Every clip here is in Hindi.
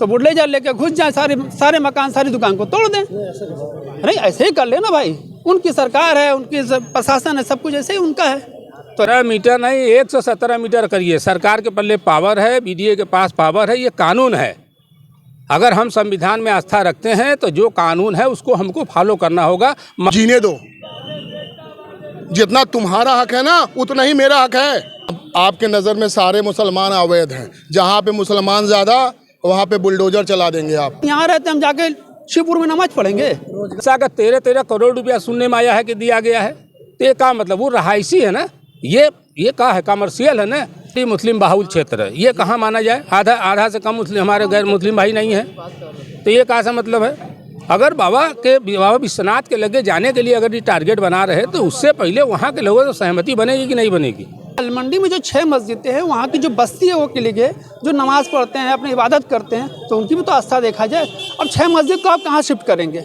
17 मीटर नहीं 117 मीटर करिए। सरकार के पल्ले पावर है, बीडीए के पास पावर है, ये कानून है। अगर हम संविधान में आस्था रखते हैं तो जो कानून है उसको हमको फॉलो करना होगा। जीने दो, जितना तुम्हारा हक है ना उतना ही मेरा हक है। आपके नज़र में सारे मुसलमान अवैध हैं, जहाँ पे मुसलमान ज़्यादा वहाँ पे बुलडोजर चला देंगे आप। यहाँ रहते हम जाके शिवपुर में नमाज पढ़ेंगे। का 13 करोड़ रुपया सुनने में आया है कि दिया गया है, तो ये का मतलब वो रहायशी है ना, ये का है, कमर्शियल है ना। ये मुस्लिम बाहुल क्षेत्र है, ये कहाँ माना जाए? आधा से कम मुस्लिम हमारे गैर मुस्लिम भाई नहीं है, तो ये कहाँ से मतलब है? अगर बाबा विश्वनाथ के लगे जाने के लिए अगर ये टारगेट बना रहे तो उससे पहले वहाँ के लोगों से सहमति बनेगी कि नहीं बनेगी? दालमंडी में जो 6 मस्जिदें हैं, वहाँ की जो बस्ती है वो के लिए जो नमाज़ पढ़ते हैं, अपनी इबादत करते हैं, तो उनकी भी तो आस्था देखा जाए। अब 6 मस्जिद को आप कहाँ शिफ्ट करेंगे?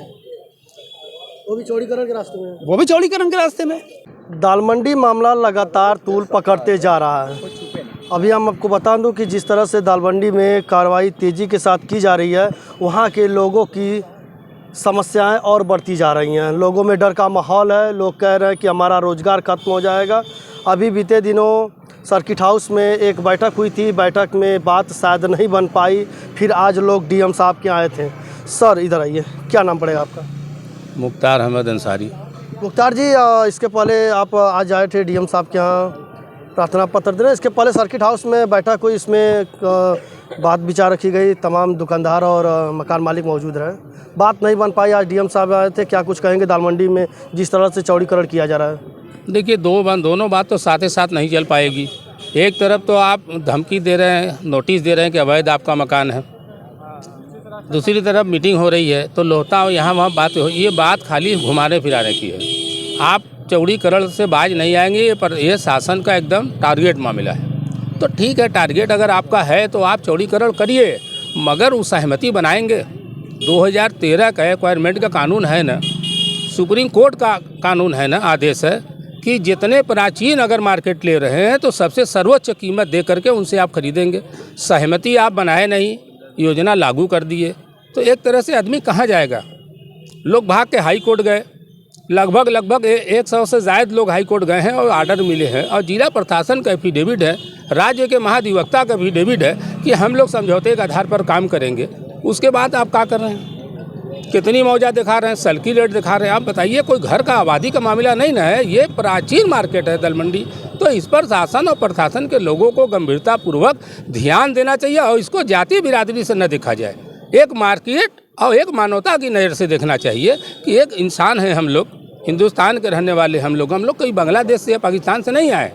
वो भी चौड़ीकरण के रास्ते में, वो भी चौड़ीकरण के रास्ते में। दालमंडी मामला लगातार तूल पकड़ते जा रहा है। अभी हम आपको बता दूं कि जिस तरह से दालमंडी में कार्रवाई तेज़ी के साथ की जा रही है, वहाँ के लोगों की समस्याएं और बढ़ती जा रही हैं। लोगों में डर का माहौल है, लोग कह रहे हैं कि हमारा रोज़गार खत्म हो जाएगा। अभी बीते दिनों सर्किट हाउस में एक बैठक हुई थी, बैठक में बात शायद नहीं बन पाई, फिर आज लोग डीएम साहब के आए थे। सर इधर आइए, क्या नाम पड़ेगा आपका? मुख्तार अहमद अंसारी। मुख्तार जी, इसके पहले आप आज आए थे डीएम साहब के यहाँ प्रार्थना पत्र देने। इसके पहले सर्किट हाउस में बैठक हुई, इसमें बात विचार रखी गई, तमाम दुकानदार और मकान मालिक मौजूद रहे, बात नहीं बन पाई। आज डीएम साहब आए थे, क्या कुछ कहेंगे दालमंडी में जिस तरह से चौड़ीकरण किया जा रहा है? देखिए दोनों बात तो साथ ही साथ नहीं चल पाएगी। एक तरफ तो आप धमकी दे रहे हैं, नोटिस दे रहे हैं कि अवैध आपका मकान है, दूसरी तरफ मीटिंग हो रही है तो लोहता यहाँ वहाँ बात हो, ये बात खाली घुमाने फिराने की है। आप चौड़ीकरण से बाज नहीं आएंगे, पर यह शासन का एकदम टारगेट मामला है। तो ठीक है, टारगेट अगर आपका है तो आप चौड़ीकरण करिए, मगर उस सहमति बनाएंगे। 2013 का एक्वायरमेंट का कानून है ना, सुप्रीम कोर्ट का कानून है ना, आदेश है कि जितने प्राचीन अगर मार्केट ले रहे हैं तो सबसे सर्वोच्च कीमत दे करके उनसे आप खरीदेंगे। सहमति आप बनाए नहीं, योजना लागू कर दिए, तो एक तरह से आदमी कहाँ जाएगा? लोग भाग के हाई कोर्ट गए, लगभग 100 से ज़ायद लोग हाई कोर्ट गए हैं और आर्डर मिले हैं, और जिला प्रशासन का एफिडेविट है, राज्य के महाधिवक्ता का एफिडेविट है कि हम लोग समझौते के आधार पर काम करेंगे। उसके बाद आप क्या कर रहे हैं? कितनी मौजा दिखा रहे हैं, सल्की रेट दिखा रहे हैं। आप बताइए, कोई घर का आबादी का मामला नहीं ना है, ये प्राचीन मार्केट है दालमंडी। तो इस पर शासन और प्रशासन के लोगों को गंभीरतापूर्वक ध्यान देना चाहिए और इसको जाति बिरादरी से न देखा जाए, एक मार्केट और एक मानवता की नज़र से देखना चाहिए कि एक इंसान है, हम लोग हिंदुस्तान के रहने वाले, हम लोग कोई बांग्लादेश से या पाकिस्तान से नहीं आए।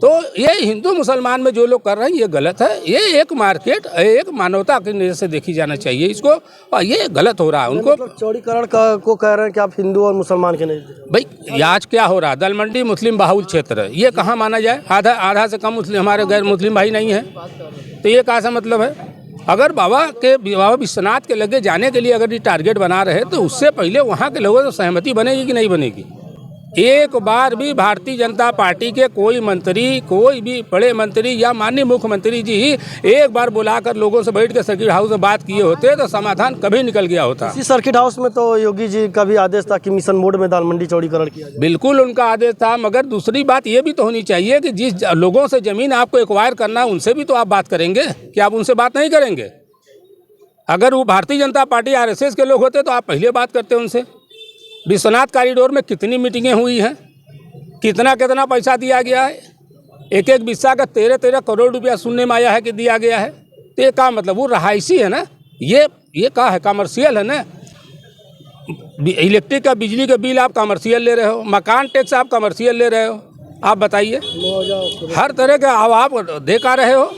तो ये हिंदू मुसलमान में जो लोग कर रहे हैं ये गलत है। ये एक मार्केट, एक मानवता की नज़र से देखी जाना चाहिए इसको, और ये गलत हो रहा है उनको। मतलब चौड़ीकरण को कह रहे हैं कि आप हिंदू और मुसलमान के नहीं? भाई आज क्या हो रहा है, दालमंडी मुस्लिम बाहुल क्षेत्र है, ये कहाँ माना जाए? आधा से कम मुस्लिम हमारे गैर मुस्लिम भाई नहीं है, तो ये कहाँ से मतलब है? अगर बाबा विश्वनाथ के लगे जाने के लिए अगर ये टारगेट बना रहे तो उससे पहले वहाँ के लोगों से सहमति बनेगी कि नहीं बनेगी? एक बार भी भारतीय जनता पार्टी के कोई मंत्री, कोई भी बड़े मंत्री या माननीय मुख्यमंत्री जी एक बार बुलाकर लोगों से बैठ कर सर्किट हाउस में बात किए होते तो समाधान कभी निकल गया होता। इसी सर्किट हाउस में तो योगी जी का भी आदेश था कि मिशन मोड में दालमंडी चौड़ीकरण किया जाए। बिल्कुल उनका आदेश था, मगर दूसरी बात ये भी तो होनी चाहिए कि जिस लोगों से ज़मीन आपको एक्वायर करना है उनसे भी तो आप बात करेंगे, कि आप उनसे बात नहीं करेंगे? अगर वो भारतीय जनता पार्टी RSS के लोग होते तो आप पहले बात करते उनसे। विश्वनाथ कॉरिडोर में कितनी मीटिंगें हुई हैं, कितना पैसा दिया गया है, एक बिस्सा का 13 करोड़ रुपया सुनने में आया है कि दिया गया है, तो ये का मतलब वो रहायशी है ना, ये का है, कमर्शियल है ना। इलेक्ट्रिक का, बिजली का बिल आप कमर्शियल ले रहे हो, मकान टैक्स आप कमर्शियल ले रहे हो। आप बताइए, हर तरह का आप देखा रहे हो।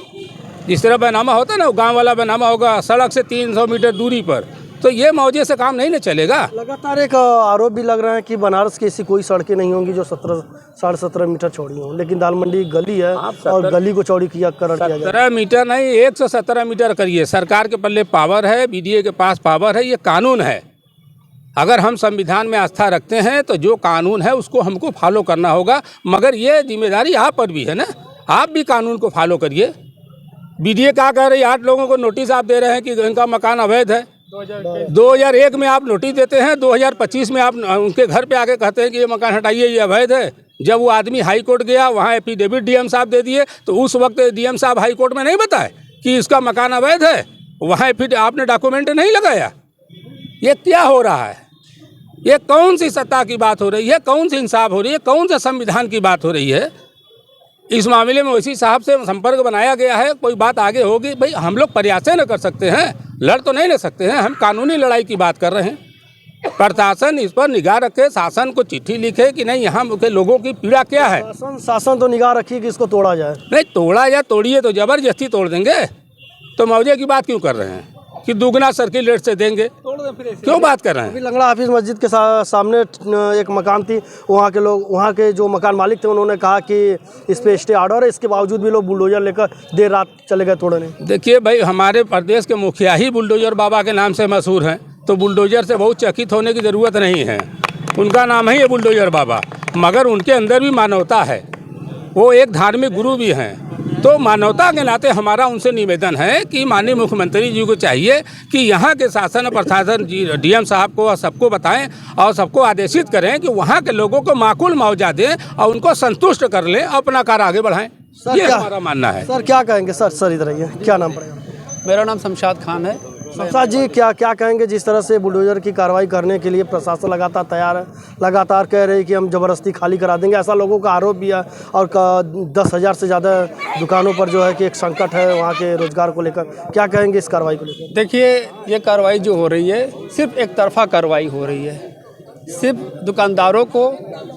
जिस तरह बैनामा होता है ना, गांव वाला बैनामा होगा सड़क से 300 मीटर दूरी पर, तो ये मौजे से काम नहीं ना चलेगा। लगातार एक आरोप भी लग रहा है कि बनारस की ऐसी कोई सड़कें नहीं होंगी जो 17.5 मीटर चौड़ी हों, लेकिन दालमंडी गली है और गली को चौड़ी किया जाए। 17 मीटर नहीं 117 मीटर करिए। सरकार के पल्ले पावर है, बीडीए के पास पावर है, ये कानून है। अगर हम संविधान में आस्था रखते हैं तो जो कानून है उसको हमको फॉलो करना होगा, मगर ये जिम्मेदारी आप पर भी है ना, आप भी कानून को फॉलो करिए। बीडीए क्या कह रही है, 8 लोगों को नोटिस आप दे रहे हैं कि इनका मकान अवैध है। 2001 में आप नोटिस देते हैं, 2025 में आप उनके घर पे आके कहते हैं कि ये मकान हटाइए, ये अवैध है। जब वो आदमी हाई कोर्ट गया, वहाँ एफिडेविट डीएम साहब दे दिए, तो उस वक्त डीएम साहब हाई कोर्ट में नहीं बताए कि इसका मकान अवैध है, वहाँ आपने डॉक्यूमेंट नहीं लगाया। ये क्या हो रहा है? ये कौन सी सत्ता की बात हो रही है, कौन सी इंसाफ हो रही है, कौन से संविधान की बात हो रही है? इस मामले में ओवैसी साहब से संपर्क बनाया गया है, कोई बात आगे होगी। भाई हम लोग प्रयासें न कर सकते हैं, लड़ तो नहीं ले सकते हैं, हम कानूनी लड़ाई की बात कर रहे हैं। प्रशासन इस पर निगाह रखे, शासन को चिट्ठी लिखे कि नहीं यहाँ के लोगों की पीड़ा क्या है। शासन तो निगाह रखिए कि इसको तोड़ा जाए। नहीं तोड़ा या तोड़िए तो ज़बरदस्ती तोड़ देंगे, तो मुआवजे की बात क्यों कर रहे हैं कि दुगना सर्किल रेट से देंगे, क्यों बात कर रहे हैं? अभी लंगड़ा हाफिज मस्जिद के सामने एक मकान थी, वहाँ के लोग, वहाँ के जो मकान मालिक थे, उन्होंने कहा कि इस पे स्टे ऑर्डर है, इसके बावजूद भी लोग बुलडोजर लेकर देर रात चले गए तोड़ने। देखिए भाई, हमारे प्रदेश के मुखिया ही बुलडोजर बाबा के नाम से मशहूर हैं, तो बुलडोजर से बहुत चकित होने की ज़रूरत नहीं है। उनका नाम है ये बुलडोजर बाबा, मगर उनके अंदर भी मानवता है, वो एक धार्मिक गुरु भी हैं। तो मानवता के नाते हमारा उनसे निवेदन है कि माननीय मुख्यमंत्री जी को चाहिए कि यहाँ के शासन और प्रशासन जी डीएम साहब को और सबको बताएं और सबको आदेशित करें कि वहाँ के लोगों को माकूल मुआवजा दें और उनको संतुष्ट कर लें, अपना कार्य आगे बढ़ाएं। ये हमारा मानना है। सर क्या कहेंगे? सर इधर आइए, क्या नाम पड़ेगा? मेरा नाम शमशाद खान है। शमशाद जी, क्या कहेंगे जिस तरह से बुलडोजर की कार्रवाई करने के लिए प्रशासन लगातार तैयार है, लगातार कह रहे हैं कि हम ज़बरदस्ती खाली करा देंगे, ऐसा लोगों का आरोप भी है, और 10,000 से ज़्यादा दुकानों पर जो है कि एक संकट है वहाँ के रोजगार को लेकर, क्या कहेंगे इस कार्रवाई को लेकर? देखिए, ये कार्रवाई जो हो रही है सिर्फ एक तरफा कार्रवाई हो रही है, सिर्फ दुकानदारों को,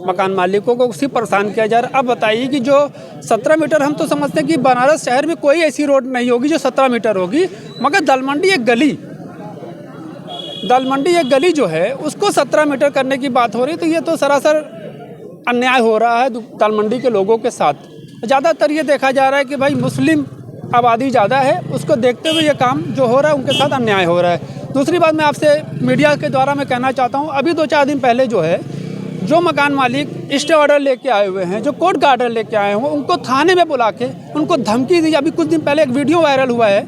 मकान मालिकों को सिर्फ परेशान किया जा रहा है। अब बताइए कि जो 17 मीटर, हम तो समझते हैं कि बनारस शहर में कोई ऐसी रोड नहीं होगी जो 17 मीटर होगी, मगर दलमंडी एक गली जो है उसको 17 मीटर करने की बात हो रही है। तो ये तो सरासर अन्याय हो रहा है दलमंडी के लोगों के साथ। ज़्यादातर ये देखा जा रहा है कि भाई मुस्लिम आबादी ज़्यादा है, उसको देखते हुए ये काम जो हो रहा है उनके साथ अन्याय हो रहा है। दूसरी बात मैं आपसे मीडिया के द्वारा मैं कहना चाहता हूँ, अभी 2-4 दिन पहले जो है, जो मकान मालिक स्टे ऑर्डर लेके आए हुए हैं, जो कोर्ट का ऑर्डर लेके आए हुए, उनको थाने में बुला के उनको धमकी दी। अभी कुछ दिन पहले एक वीडियो वायरल हुआ है,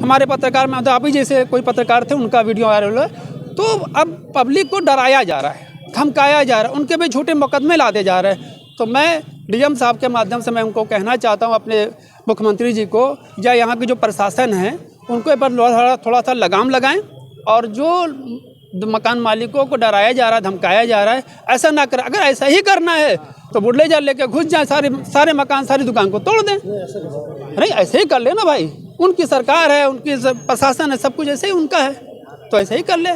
हमारे पत्रकार में आप ही जैसे कोई पत्रकार थे, उनका वीडियो वायरल हुआ। तो अब पब्लिक को डराया जा रहा है, धमकाया जा रहा है, उनके भी झूठे मुकदमे लादे जा रहे हैं। तो मैं डीएम साहब के माध्यम से मैं उनको कहना चाहता हूँ, अपने मुख्यमंत्री जी को या यहाँ के जो प्रशासन है उनको पर थोड़ा सा लगाम लगाएं, और जो मकान मालिकों को डराया जा रहा है, धमकाया जा रहा है, ऐसा ना करें। अगर ऐसा ही करना है तो बुलडोजर लेके घुस जाए, सारे मकान, सारी दुकान को तोड़ दें। नहीं, ऐसे ही कर ले ना भाई, उनकी सरकार है, उनकी प्रशासन है, सब कुछ ऐसे ही उनका है, तो ऐसे ही कर ले।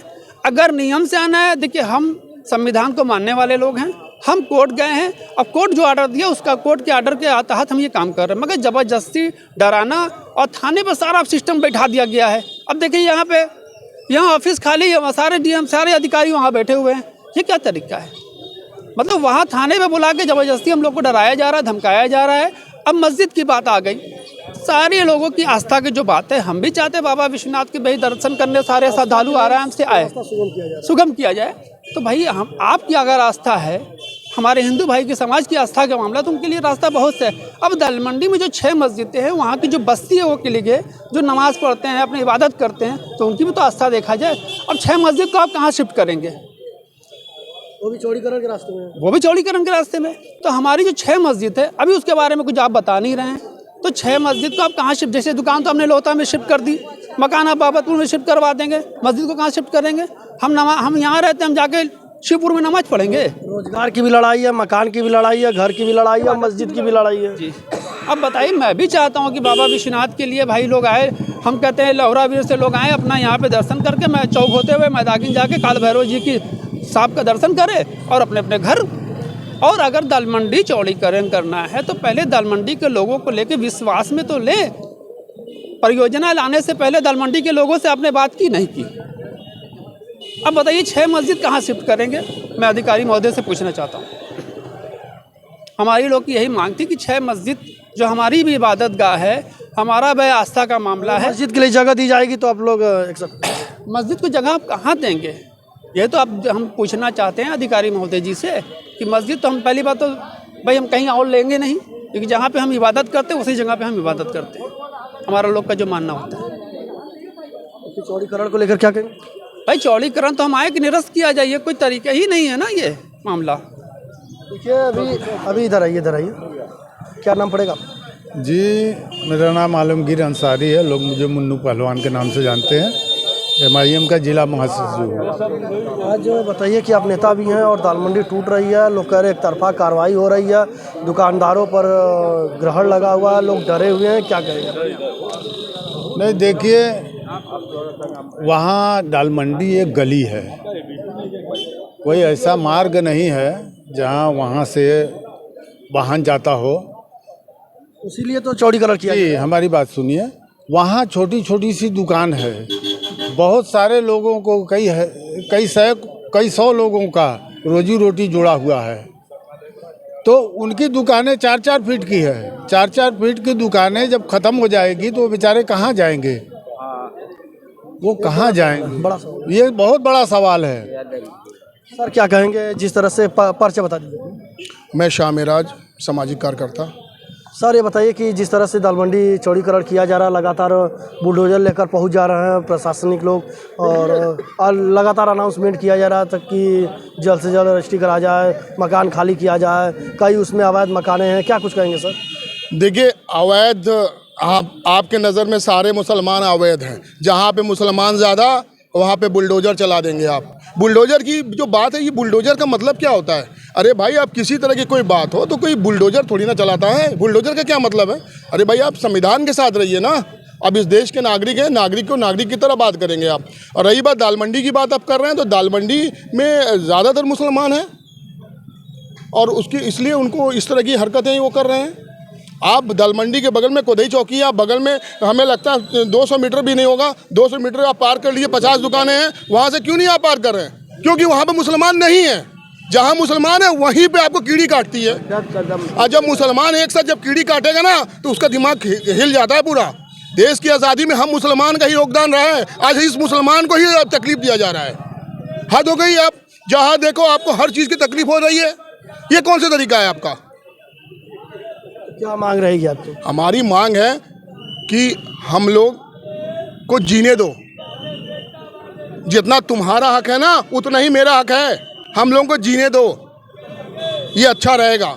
अगर नियम से आना है, देखिए हम संविधान को मानने वाले लोग हैं, हम कोर्ट गए हैं, अब कोर्ट जो ऑर्डर दिया उसका, कोर्ट के ऑर्डर के तहत हम ये काम कर रहे हैं, मगर ज़बरदस्ती डराना और थाने पर सारा सिस्टम बैठा दिया गया है। अब देखिए यहाँ ऑफिस खाली है, वहाँ सारे डीएम, सारे अधिकारी वहाँ बैठे हुए हैं, ये क्या तरीका है? मतलब वहाँ थाने में बुला के ज़बरदस्ती हम लोग को डराया जा रहा है, धमकाया जा रहा है। अब मस्जिद की बात आ गई, सारे लोगों की आस्था की जो बात है, हम भी चाहते हैं बाबा विश्वनाथ के भाई दर्शन करने सारे श्रद्धालु आराम से आए, सुगम किया जाए। तो भाई हम आपकी अगर आस्था है, हमारे हिंदू भाई के समाज की आस्था का मामला, तो उनके लिए रास्ता बहुत से है। अब दलमंडी में जो 6 मस्जिदें हैं, वहाँ की जो बस्ती है वो के लिए जो नमाज पढ़ते हैं, अपनी इबादत करते हैं, तो उनकी भी तो आस्था देखा जाए। अब 6 मस्जिद को आप कहाँ शिफ्ट करेंगे? वो भी चौड़ीकरण के रास्ते में, वो भी चौड़ीकरण के रास्ते में। तो हमारी जो 6 मस्जिद है, अभी उसके बारे में कुछ आप बता नहीं रहे हैं। तो 6 मस्जिद को आप कहाँ शिफ्ट, जैसे दुकान तो हमने लोहता में शिफ्ट कर दी, मकान आप बाबतपुर में शिफ्ट करवा देंगे, मस्जिद को कहाँ शिफ्ट करेंगे? हम यहाँ रहते हैं, हम जाके शिवपुर में नमाज पढ़ेंगे। रोजगार की भी लड़ाई है, मकान की भी लड़ाई है, घर की भी लड़ाई है, मस्जिद की भी लड़ाई है। जी, अब बताइए, मैं भी चाहता हूँ कि बाबा विश्वनाथ के लिए भाई लोग आए, हम कहते हैं लौरा वीर से लोग आए, अपना यहाँ पे दर्शन करके, मैं चौक होते हुए मैदागिन जाके काल भैरव जी की साहब का दर्शन करें और अपने अपने घर। और अगर दलमंडी चौड़ीकरण करना है तो पहले दलमंडी के लोगों को लेके विश्वास में तो ले। परियोजना लाने से पहले दलमंडी के लोगों से आपने बात की नहीं की। अब बताइए 6 मस्जिद कहाँ शिफ्ट करेंगे? मैं अधिकारी महोदय से पूछना चाहता हूँ। हमारी लोग की यही मांग थी कि 6 मस्जिद जो हमारी भी इबादत गाह है, हमारा भी आस्था का मामला है, मस्जिद के लिए जगह दी जाएगी तो आप लोग मस्जिद को जगह आप कहाँ देंगे? ये तो अब हम पूछना चाहते हैं अधिकारी महोदय जी से कि मस्जिद तो हम पहली बात तो भाई हम कहीं और लेंगे नहीं, क्योंकि जहाँ पे हम इबादत करते हैं उसी जगह पे हम इबादत करते हैं। हमारा लोग का जो मानना होता है। तो चौड़ीकरण को लेकर क्या कहेंगे? भाई चौड़ीकरण तो हम आए कि निरस्त किया जाए, ये कोई तरीका ही नहीं है ना ये मामला। देखिए अभी इधर आइए क्या नाम पड़ेगा? जी, मेरा नाम आलमगीर अंसारी है। लोग मुझे मुन्नू पहलवान के नाम से जानते हैं। MIM का जिला महासचिव हूँ। आज बताइए कि आप नेता भी हैं और दाल मंडी टूट रही है, लोग कह रहे एक तरफा कार्रवाई हो रही है, दुकानदारों पर ग्रहण लगा हुआ है, लोग डरे हुए हैं, क्या कहेंगे? नहीं, देखिए, वहाँ दाल मंडी एक गली है, कोई ऐसा मार्ग नहीं है जहाँ वहाँ से वाहन जाता हो। इसीलिए तो चौड़ीकरण किया जी, हमारी बात सुनिए। वहाँ छोटी छोटी सी दुकान है, बहुत सारे लोगों को कई सौ लोगों का रोजी रोटी जुड़ा हुआ है। तो उनकी दुकानें 4-4 फीट की है। 4-4 फीट की दुकानें जब ख़त्म हो जाएगी तो वो बेचारे कहाँ जाएंगे? वो कहाँ जाएंगे? बड़ा सवाल। ये बहुत बड़ा सवाल है। सर क्या कहेंगे, जिस तरह से पर्चे बता दीजिए। मैं शाह मेराज, सामाजिक कार्यकर्ता। सर ये बताइए कि जिस तरह से दाल मंडी चौड़ीकरण किया जा रहा है, लगातार बुलडोजर लेकर पहुंच जा रहे हैं प्रशासनिक लोग और लगातार अनाउंसमेंट किया जा रहा है तक कि जल्द से जल्द रजिस्ट्री करा जाए, मकान खाली किया जाए, कई उसमें अवैध मकाने हैं, क्या कुछ कहेंगे सर? देखिए, अवैध आपके नज़र में सारे मुसलमान अवैध हैं। जहाँ पे मुसलमान ज़्यादा वहाँ पे बुलडोज़र चला देंगे आप। बुलडोज़र की जो बात है, ये बुलडोज़र का मतलब क्या होता है? अरे भाई, आप किसी तरह की कोई बात हो तो कोई बुलडोज़र थोड़ी ना चलाता है। बुलडोज़र का क्या मतलब है? अरे भाई, आप संविधान के साथ रहिए ना। अब इस देश के नागरिक हैं, नागरिक को नागरिक की तरह बात करेंगे आप। और रही बात दाल मंडी की बात आप कर रहे हैं, तो दाल मंडी में ज़्यादातर मुसलमान हैं और उसकी इसलिए उनको इस तरह की हरकतें वो कर रहे हैं। आप दाल मंडी के बगल में कोदई चौकी है, आप बगल में हमें लगता है 200 मीटर भी नहीं होगा, 200 मीटर आप पार कर लिए, 50 दुकानें हैं, वहाँ से क्यों नहीं आप पार कर रहे हैं? क्योंकि वहाँ पे मुसलमान नहीं है। जहाँ मुसलमान है वहीं पे आपको कीड़ी काटती है। और जब मुसलमान एक साथ जब कीड़ी काटेगा ना तो उसका दिमाग हिल जाता है पूरा। देश की आज़ादी में हम मुसलमान का ही योगदान रहा है, आज इस मुसलमान को ही तकलीफ दिया जा रहा है। हद हो गई। आप जहाँ देखो आपको हर चीज़ की तकलीफ हो रही है। ये कौन सा तरीका है आपका? क्या मांग रहेगी आपकी? हमारी मांग है कि हम लोग को जीने दो। जितना तुम्हारा हक है ना, उतना ही मेरा हक है। हम लोगों को जीने दो, ये अच्छा रहेगा।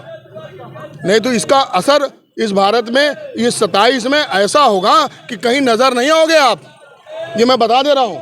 नहीं तो इसका असर इस भारत में, इस 27 में ऐसा होगा कि कहीं नज़र नहीं आओगे आप। ये मैं बता दे रहा हूँ।